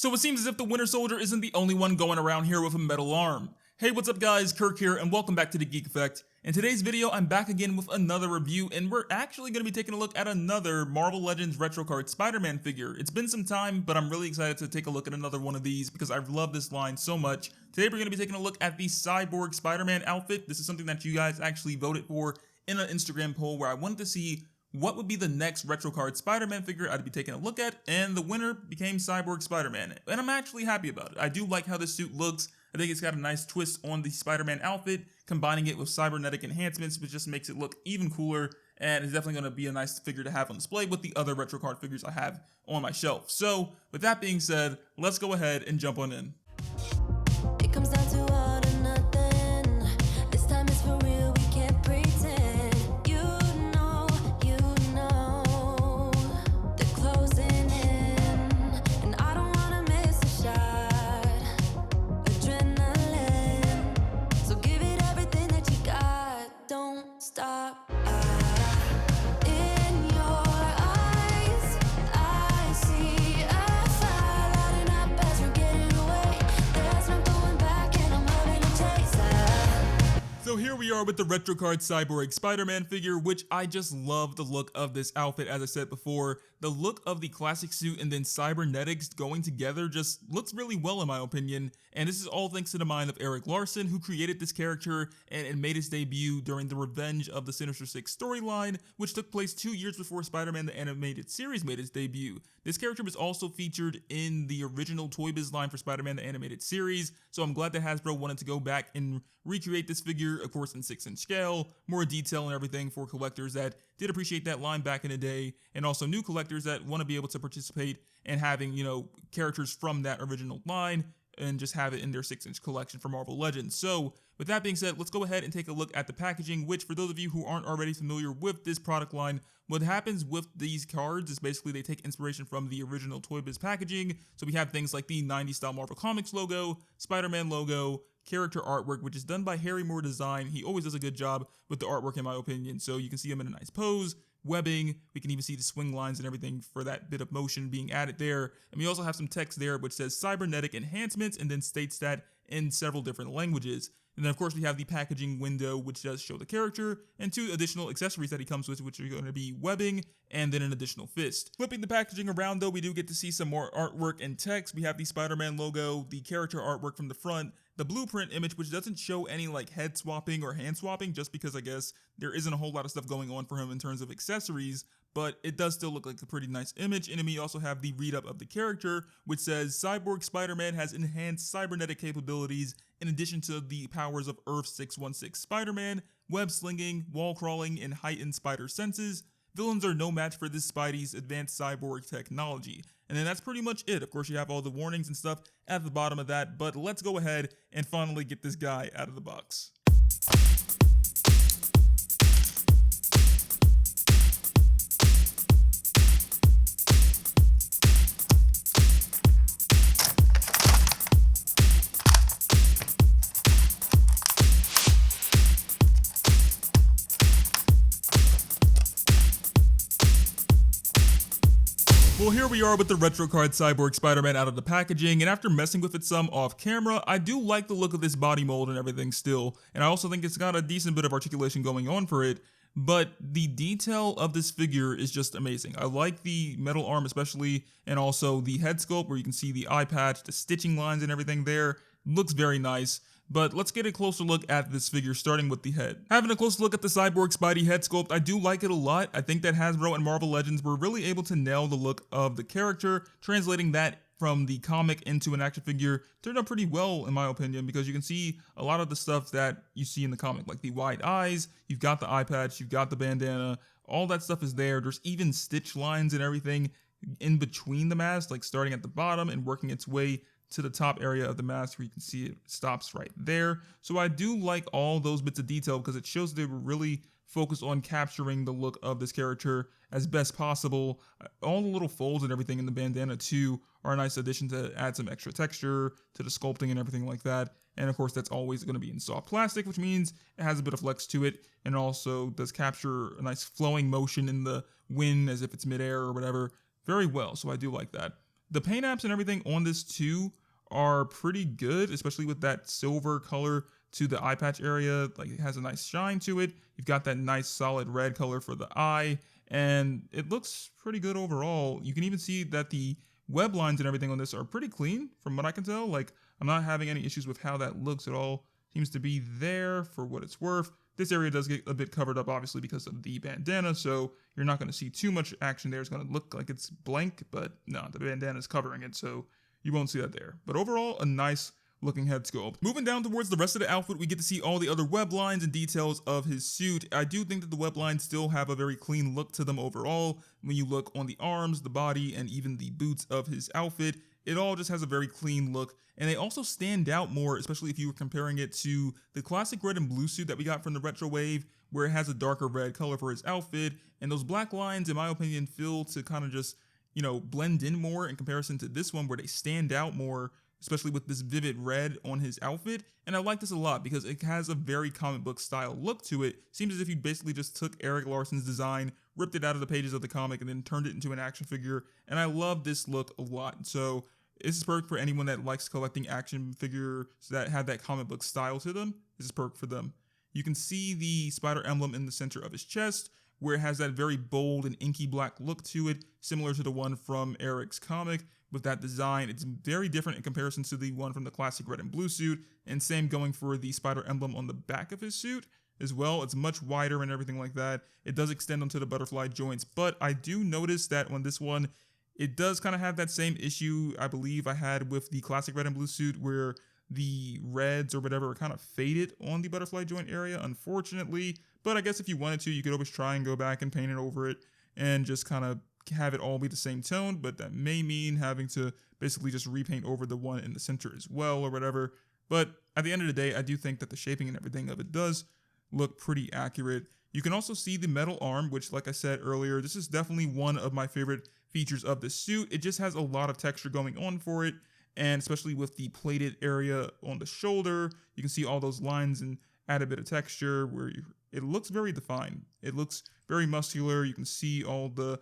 So it seems as if the Winter Soldier isn't the only one going around here with a metal arm. Hey, what's up guys, Kirk here, and welcome back to the Geek Effect. In today's video, I'm back again with another review, and we're actually going to be taking a look at another Marvel Legends retro card Spider-Man figure. It's been some time, but I'm really excited to take a look at another one of these because I've loved this line so much. Today we're going to be taking a look at the Cyborg Spider-Man outfit. This is something that you guys actually voted for in an Instagram poll where I wanted to see what would be the next retro card Spider-Man figure I'd be taking a look at, and the winner became Cyborg Spider-Man, and I'm actually happy about it. I do like how this suit looks. I think it's got a nice twist on the Spider-Man outfit, combining it with cybernetic enhancements, which just makes it look even cooler, and it's definitely going to be a nice figure to have on display with the other retro card figures I have on my shelf. So, with that being said, let's go ahead and jump on in. It comes down to all or nothing. This time it's for real, we can't pretend. You know, they're closing in, and I don't wanna miss a shot. Adrenaline, so give it everything that you got. Don't stop. In your eyes, I see a fire lighting up as we're getting away. There's no going back, and I'm loving the chaser. So here we are with the retro card Cyborg Spider-Man figure, which I just love the look of this outfit. As I said before, the look of the classic suit and then cybernetics going together just looks really well in my opinion, and this is all thanks to the mind of Erik Larsen, who created this character and it made its debut during the Revenge of the Sinister Six storyline, which took place 2 years before Spider-Man the Animated Series made its debut. This character was also featured in the original Toy Biz line for Spider-Man the Animated Series, so I'm glad that Hasbro wanted to go back and recreate this figure, of course in 6-inch scale, more detail and everything for collectors that did appreciate that line back in the day, and also new collectors that want to be able to participate in having, characters from that original line and just have it in their 6-inch collection for Marvel Legends. So with that being said, let's go ahead and take a look at the packaging, which for those of you who aren't already familiar with this product line, what happens with these cards is basically they take inspiration from the original Toy Biz packaging. So we have things like the 90s style Marvel Comics logo, Spider-Man logo, character artwork, which is done by Harry Moore Design. He always does a good job with the artwork in my opinion. So you can see him in a nice pose, webbing, we can even see the swing lines and everything for that bit of motion being added there. And we also have some text there which says cybernetic enhancements and then states that in several different languages. And then of course we have the packaging window which does show the character and 2 additional accessories that he comes with, which are going to be webbing and then an additional fist. Flipping the packaging around though, we do get to see some more artwork and text. We have the Spider-Man logo, the character artwork from the front, the blueprint image, which doesn't show any like head swapping or hand swapping, just because I guess there isn't a whole lot of stuff going on for him in terms of accessories, but it does still look like a pretty nice image. And then we also have the read up of the character, which says Cyborg Spider-Man has enhanced cybernetic capabilities in addition to the powers of Earth 616 Spider-Man, web slinging, wall crawling, and heightened spider senses. Villains are no match for this Spidey's advanced cyborg technology. And then that's pretty much it. Of course, you have all the warnings and stuff at the bottom of that, but let's go ahead and finally get this guy out of the box. Well, here we are with the retro card Cyborg Spider-Man out of the packaging, and after messing with it some off camera, I do like the look of this body mold and everything still, and I also think it's got a decent bit of articulation going on for it, but the detail of this figure is just amazing. I like the metal arm especially, and also the head sculpt where you can see the eye patch, the stitching lines and everything there. Looks very nice. But let's get a closer look at this figure, starting with the head. Having a closer look at the Cyborg Spidey head sculpt, I do like it a lot. I think that Hasbro and Marvel Legends were really able to nail the look of the character, translating that from the comic into an action figure turned out pretty well in my opinion, because you can see a lot of the stuff that you see in the comic, like the wide eyes, you've got the eye patch, you've got the bandana, all that stuff is there. There's even stitch lines and everything in between the mask, like starting at the bottom and working its way to the top area of the mask where you can see it stops right there. So I do like all those bits of detail because it shows they were really focused on capturing the look of this character as best possible. All the little folds and everything in the bandana too are a nice addition to add some extra texture to the sculpting and everything like that. And of course that's always going to be in soft plastic, which means it has a bit of flex to it and also does capture a nice flowing motion in the wind as if it's midair or whatever very well. So I do like that. The paint apps and everything on this too are pretty good, especially with that silver color to the eye patch area. Like, it has a nice shine to it. You've got that nice solid red color for the eye, and it looks pretty good overall. You can even see that the web lines and everything on this are pretty clean from what I can tell. Like, I'm not having any issues with how that looks at all. Seems to be there for what it's worth. This area does get a bit covered up, obviously, because of the bandana, so you're not going to see too much action there. It's going to look like it's blank, but no, the bandana is covering it, so you won't see that there. But overall, a nice looking head sculpt. Moving down towards the rest of the outfit, we get to see all the other web lines and details of his suit. I do think that the web lines still have a very clean look to them overall. When you look on the arms, the body, and even the boots of his outfit, it all just has a very clean look, and they also stand out more, especially if you were comparing it to the classic red and blue suit that we got from the retro wave, where it has a darker red color for his outfit, and those black lines, in my opinion, feel to kind of just, you know, blend in more in comparison to this one, where they stand out more, especially with this vivid red on his outfit. And I like this a lot because it has a very comic book style look to it. Seems as if you basically just took Erik Larsen's design, ripped it out of the pages of the comic, and then turned it into an action figure. And I love this look a lot. So this is perfect for anyone that likes collecting action figures that have that comic book style to them. This is perfect for them. You can see the spider emblem in the center of his chest, where it has that very bold and inky black look to it, similar to the one from Erik's comic. With that design, it's very different in comparison to the one from the classic red and blue suit, and same going for the spider emblem on the back of his suit as well. It's much wider and everything like that. It does extend onto the butterfly joints, but I do notice that on this one, it does kind of have that same issue I believe I had with the classic red and blue suit, where the reds or whatever are kind of faded on the butterfly joint area, unfortunately. But I guess if you wanted to, you could always try and go back and paint it over it and just kind of have it all be the same tone, but that may mean having to basically just repaint over the one in the center as well or whatever. But at the end of the day, I do think that the shaping and everything of it does look pretty accurate. You can also see the metal arm, which, like I said earlier, this is definitely one of my favorite features of the suit. It just has a lot of texture going on for it, and especially with the plated area on the shoulder, you can see all those lines and add a bit of texture where it looks very defined. It looks very muscular. You can see all the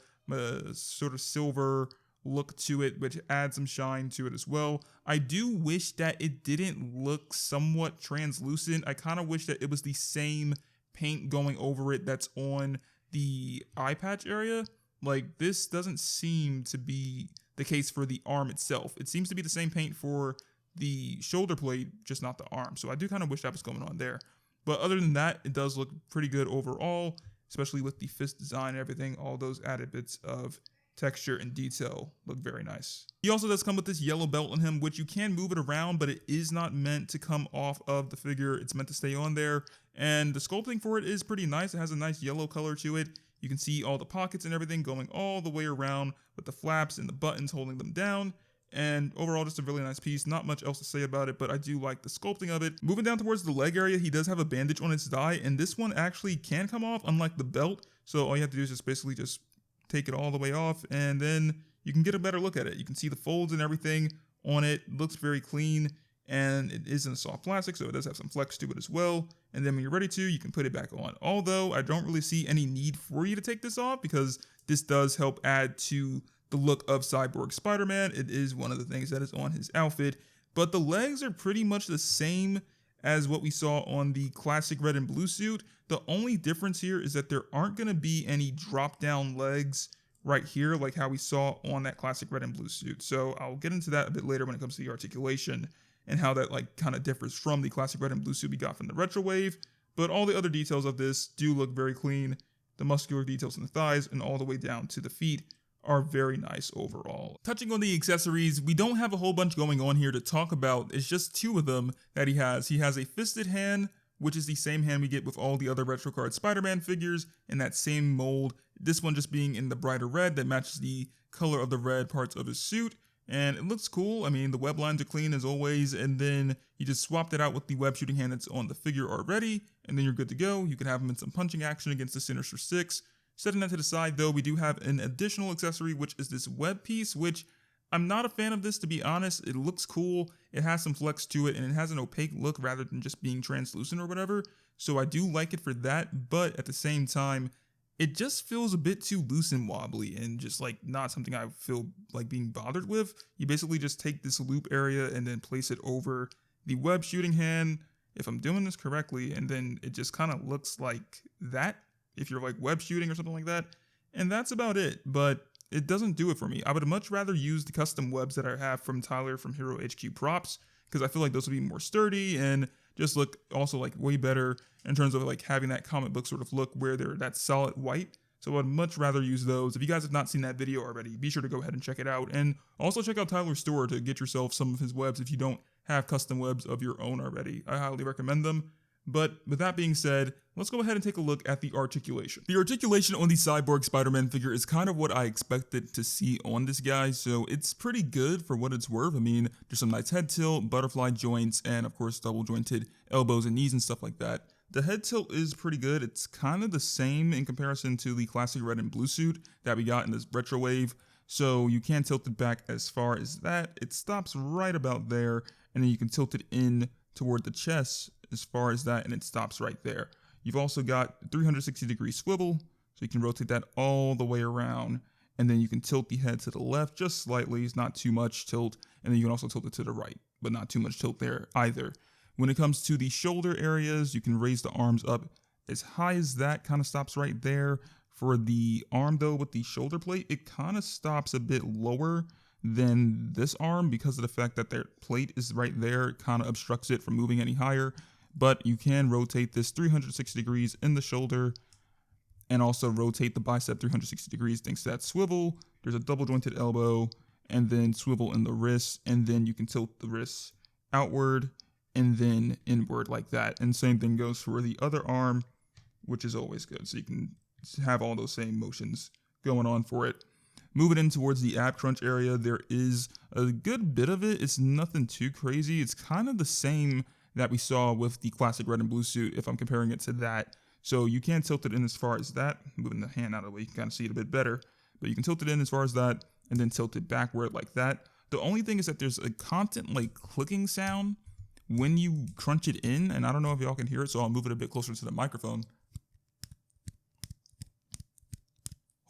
sort of silver look to it, which adds some shine to it as well. I do wish that it didn't look somewhat translucent. I kind of wish that it was the same paint going over it that's on the eye patch area. Like, this doesn't seem to be the case for the arm itself. It seems to be the same paint for the shoulder blade, just not the arm. So I do kind of wish that was going on there. But other than that, it does look pretty good overall, especially with the fist design and everything. All those added bits of texture and detail look very nice. He also does come with this yellow belt on him, which you can move it around, but it is not meant to come off of the figure. It's meant to stay on there. And the sculpting for it is pretty nice. It has a nice yellow color to it. You can see all the pockets and everything going all the way around with the flaps and the buttons holding them down. And overall, just a really nice piece. Not much else to say about it, but I do like the sculpting of it. Moving down towards the leg area, he does have a bandage on its thigh, and this one actually can come off, unlike the belt. So all you have to do is just basically just take it all the way off, and then you can get a better look at it. You can see the folds and everything on it. It looks very clean, and it is in a soft plastic, so it does have some flex to it as well. And then when you're ready to, you can put it back on. Although I don't really see any need for you to take this off, because this does help add to the look of Cyborg Spider-Man. It is one of the things that is on his outfit, but the legs are pretty much the same as what we saw on the classic red and blue suit. The only difference here is that there aren't going to be any drop down legs right here like how we saw on that classic red and blue suit. So I'll get into that a bit later when it comes to the articulation and how that like kind of differs from the classic red and blue suit we got from the retro wave. But all the other details of this do look very clean. The muscular details in the thighs and all the way down to the feet are very nice overall. Touching on the accessories, we don't have a whole bunch going on here to talk about. It's just two of them that he has. He has a fisted hand, which is the same hand we get with all the other retro card Spider-Man figures in that same mold. This one just being in the brighter red that matches the color of the red parts of his suit. And it looks cool. I mean, the web lines are clean as always, and then you just swapped it out with the web shooting hand that's on the figure already, and then you're good to go. You can have him in some punching action against the Sinister Six. Setting that to the side, though, we do have an additional accessory, which is this web piece, which I'm not a fan of this, to be honest. It looks cool, it has some flex to it, and it has an opaque look rather than just being translucent or whatever. So I do like it for that, but at the same time, it just feels a bit too loose and wobbly and just like not something I feel like being bothered with. You basically just take this loop area and then place it over the web shooting hand, if I'm doing this correctly, and then it just kind of looks like that if you're like web shooting or something like that. And that's about it, but it doesn't do it for me. I would much rather use the custom webs that I have from Tyler from HeroHQProps, because I feel like those would be more sturdy and just look also like way better in terms of like having that comic book sort of look where they're that solid white. So I'd much rather use those. If you guys have not seen that video already, be sure to go ahead and check it out. And also check out Tyler's store to get yourself some of his webs if you don't have custom webs of your own already. I highly recommend them. But with that being said, let's go ahead and take a look at the articulation. The articulation on the Cyborg Spider-Man figure is kind of what I expected to see on this guy, so it's pretty good for what it's worth. I mean, there's some nice head tilt, butterfly joints, and of course double jointed elbows and knees and stuff like that. The head tilt is pretty good. It's kind of the same in comparison to the classic red and blue suit that we got in this retro wave. So you can tilt it back as far as that. It stops right about there, and then you can tilt it in toward the chest as far as that, and it stops right there. You've also got 360-degree swivel, so you can rotate that all the way around, and then you can tilt the head to the left just slightly. It's not too much tilt, and then you can also tilt it to the right, but not too much tilt there either. When it comes to the shoulder areas, you can raise the arms up as high as that, kind of stops right there. For the arm though, with the shoulder plate, it kind of stops a bit lower than this arm because of the fact that their plate is right there. It kind of obstructs it from moving any higher. But you can rotate this 360 degrees in the shoulder and also rotate the bicep 360 degrees thanks to that swivel. There's a double jointed elbow and then swivel in the wrist, and then you can tilt the wrists outward and then inward like that. And same thing goes for the other arm, which is always good. So you can have all those same motions going on for it. Moving in towards the ab crunch area, there is a good bit of it. It's nothing too crazy. It's kind of the same that we saw with the classic red and blue suit if I'm comparing it to that. So you can tilt it in as far as that. Moving the hand out of the way, you can kind of see it a bit better. But you can tilt it in as far as that and then tilt it backward like that. The only thing is that there's a constant like clicking sound when you crunch it in, and I don't know if y'all can hear it, so I'll move it a bit closer to the microphone.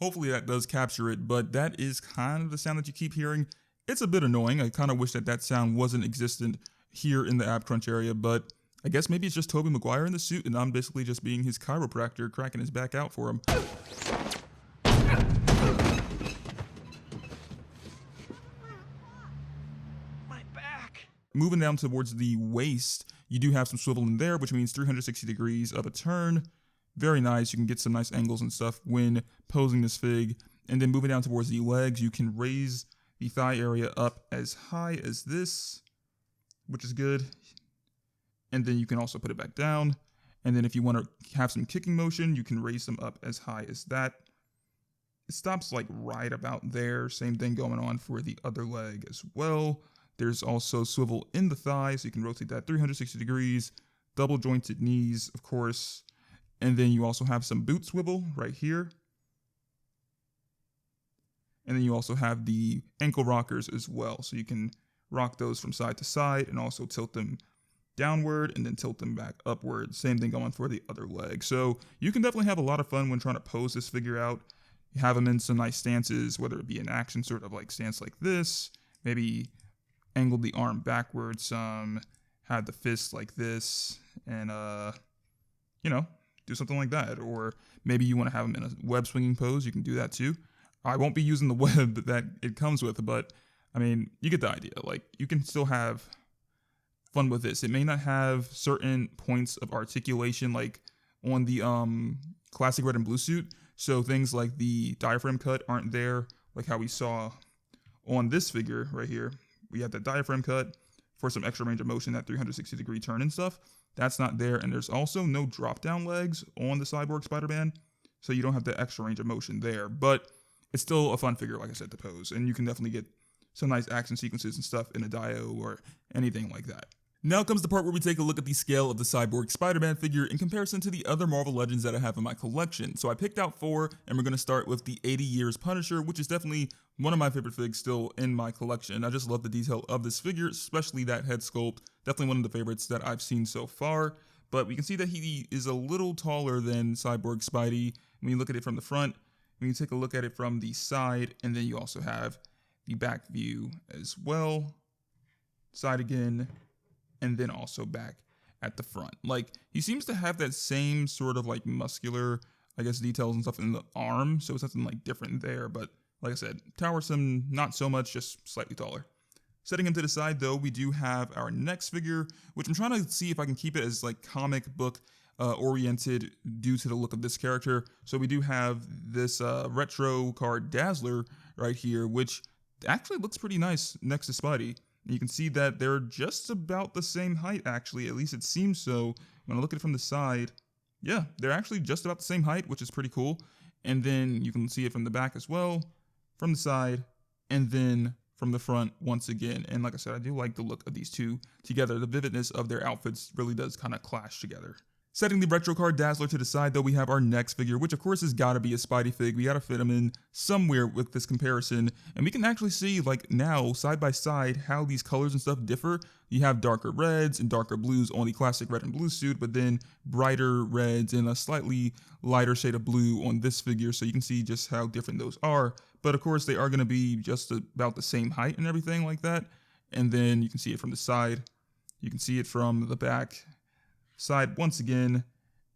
Hopefully that does capture it, but that is kind of the sound that you keep hearing. It's a bit annoying. I kind of wish that that sound wasn't existent here in the ab crunch area, but I guess maybe it's just Tobey Maguire in the suit and I'm basically just being his chiropractor, cracking his back out for him. My back. Moving down towards the waist, you do have some swivel in there, which means 360 degrees of a turn. Very nice. You can get some nice angles and stuff when posing this fig. And then moving down towards the legs, you can raise the thigh area up as high as this, which is good. And then you can also put it back down. And then if you want to have some kicking motion, you can raise them up as high as that. It stops like right about there. Same thing going on for the other leg as well. There's also swivel in the thigh, so you can rotate that 360 degrees. Double jointed knees, of course. And then you also have some boot swivel right here. And then you also have the ankle rockers as well. So you can rock those from side to side and also tilt them downward and then tilt them back upward. Same thing going for the other leg. So you can definitely have a lot of fun when trying to pose this figure out. You have them in some nice stances, whether it be an action sort of like stance like this, maybe angle the arm backwards some, have the fist like this, and do something like that. Or maybe you want to have them in a web swinging pose. You can do that too. I won't be using the web that it comes with, but I mean, you get the idea. Like, you can still have fun with this. It may not have certain points of articulation like on the classic red and blue suit. So things like the diaphragm cut aren't there, like how we saw on this figure right here. We have the diaphragm cut for some extra range of motion, that 360 degree turn and stuff. That's not there. And there's also no drop down legs on the Cyborg Spider-Man. So you don't have the extra range of motion there, but it's still a fun figure, like I said, to pose. And you can definitely get some nice action sequences and stuff in a Dio or anything like that. Now comes the part where we take a look at the scale of the Cyborg Spider-Man figure in comparison to the other Marvel Legends that I have in my collection. So I picked out 4, and we're going to start with the 80 Years Punisher, which is definitely one of my favorite figs still in my collection. I just love the detail of this figure, especially that head sculpt. Definitely one of the favorites that I've seen so far. But we can see that he is a little taller than Cyborg Spidey, when you look at it from the front, when you take a look at it from the side, and then you also have the back view as well, side again, and then also back at the front. Like, he seems to have that same sort of like muscular, I guess, details and stuff in the arm, so it's nothing like different there, but like I said, Towersome, not so much, just slightly taller. Setting him to the side though, we do have our next figure, which I'm trying to see if I can keep it as like comic book oriented due to the look of this character. So we do have this retro card Dazzler right here, which actually looks pretty nice next to Spidey. And you can see that they're just about the same height, actually, at least it seems so. When I look at it from the side, yeah, they're actually just about the same height, which is pretty cool. And then you can see it from the back as well, from the side, and then from the front once again. And like I said, I do like the look of these two together. The vividness of their outfits really does kind of clash together. Setting the retro card Dazzler to the side though, we have our next figure, which of course has got to be a Spidey fig. We got to fit him in somewhere with this comparison. And we can actually see like now side by side how these colors and stuff differ. You have darker reds and darker blues on the classic red and blue suit, but then brighter reds and a slightly lighter shade of blue on this figure. So you can see just how different those are. But of course they are going to be just about the same height and everything like that. And then you can see it from the side. You can see it from the back side once again,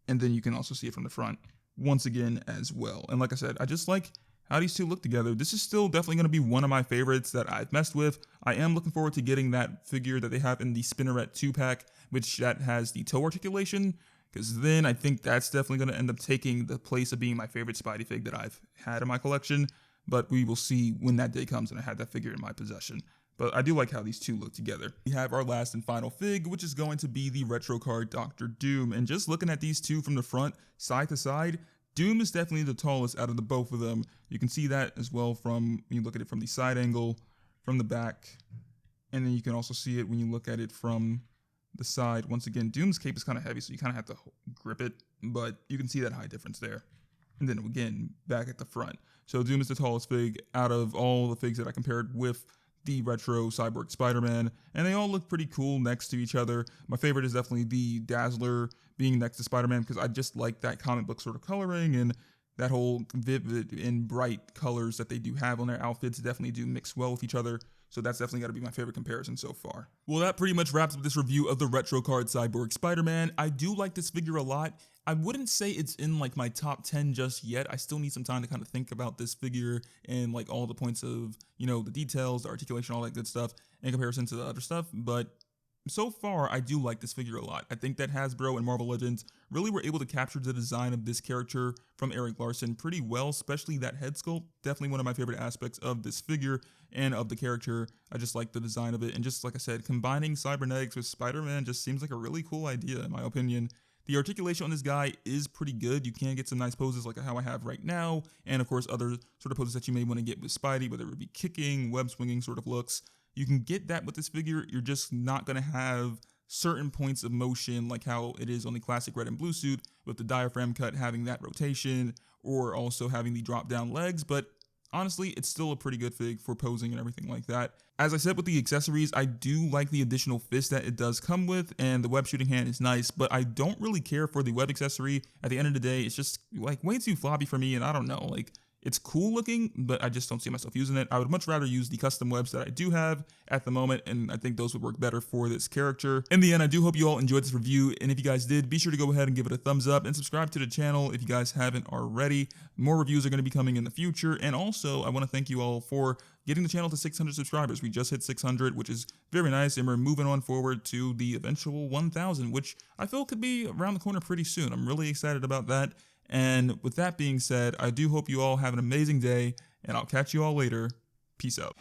and then you can also see it from the front once again as well. And like I said, I just like how these two look together. This is still definitely going to be one of my favorites that I've messed with. I am looking forward to getting that figure that they have in the Spinneret 2-pack, which that has the toe articulation, because then I think that's definitely going to end up taking the place of being my favorite Spidey fig that I've had in my collection. But we will see when that day comes and I have that figure in my possession. But I do like how these two look together. We have our last and final fig, which is going to be the retro card Dr. Doom. And just looking at these two from the front, side to side, Doom is definitely the tallest out of the both of them. You can see that as well from when you look at it from the side angle, from the back. And then you can also see it when you look at it from the side. Once again, Doom's cape is kind of heavy, so you kind of have to grip it. But you can see that height difference there. And then again, back at the front. So Doom is the tallest fig out of all the figs that I compared with the retro Cyborg Spider-Man, and they all look pretty cool next to each other. My favorite is definitely the Dazzler being next to Spider-Man because I just like that comic book sort of coloring and that whole vivid and bright colors that they do have on their outfits definitely do mix well with each other. So that's definitely got to be my favorite comparison so far. Well, that pretty much wraps up this review of the retro card Cyborg Spider-Man. I do like this figure a lot. I wouldn't say it's in like my top 10 just yet. I still need some time to kind of think about this figure and like all the points of, you know, the details, the articulation, all that good stuff in comparison to the other stuff. But so far, I do like this figure a lot. I think that Hasbro and Marvel Legends really were able to capture the design of this character from Erik Larsen pretty well, especially that head sculpt. Definitely one of my favorite aspects of this figure and of the character. I just like the design of it. And just like I said, combining cybernetics with Spider-Man just seems like a really cool idea in my opinion. The articulation on this guy is pretty good. You can get some nice poses like how I have right now, and of course other sort of poses that you may want to get with Spidey, whether it be kicking, web swinging sort of looks. You can get that with this figure. You're just not going to have certain points of motion like how it is on the classic red and blue suit with the diaphragm cut having that rotation or also having the drop down legs, but honestly, it's still a pretty good fig for posing and everything like that. As I said with the accessories, I do like the additional fist that it does come with, and the web shooting hand is nice, but I don't really care for the web accessory. At the end of the day, it's just like way too floppy for me, and I don't know, like it's cool looking, but I just don't see myself using it. I would much rather use the custom webs that I do have at the moment, and I think those would work better for this character. In the end, I do hope you all enjoyed this review, and if you guys did, be sure to go ahead and give it a thumbs up and subscribe to the channel if you guys haven't already. More reviews are going to be coming in the future, and also I want to thank you all for getting the channel to 600 subscribers. We just hit 600, which is very nice, and we're moving on forward to the eventual 1,000, which I feel could be around the corner pretty soon. I'm really excited about that. And with that being said, I do hope you all have an amazing day, and I'll catch you all later. Peace out.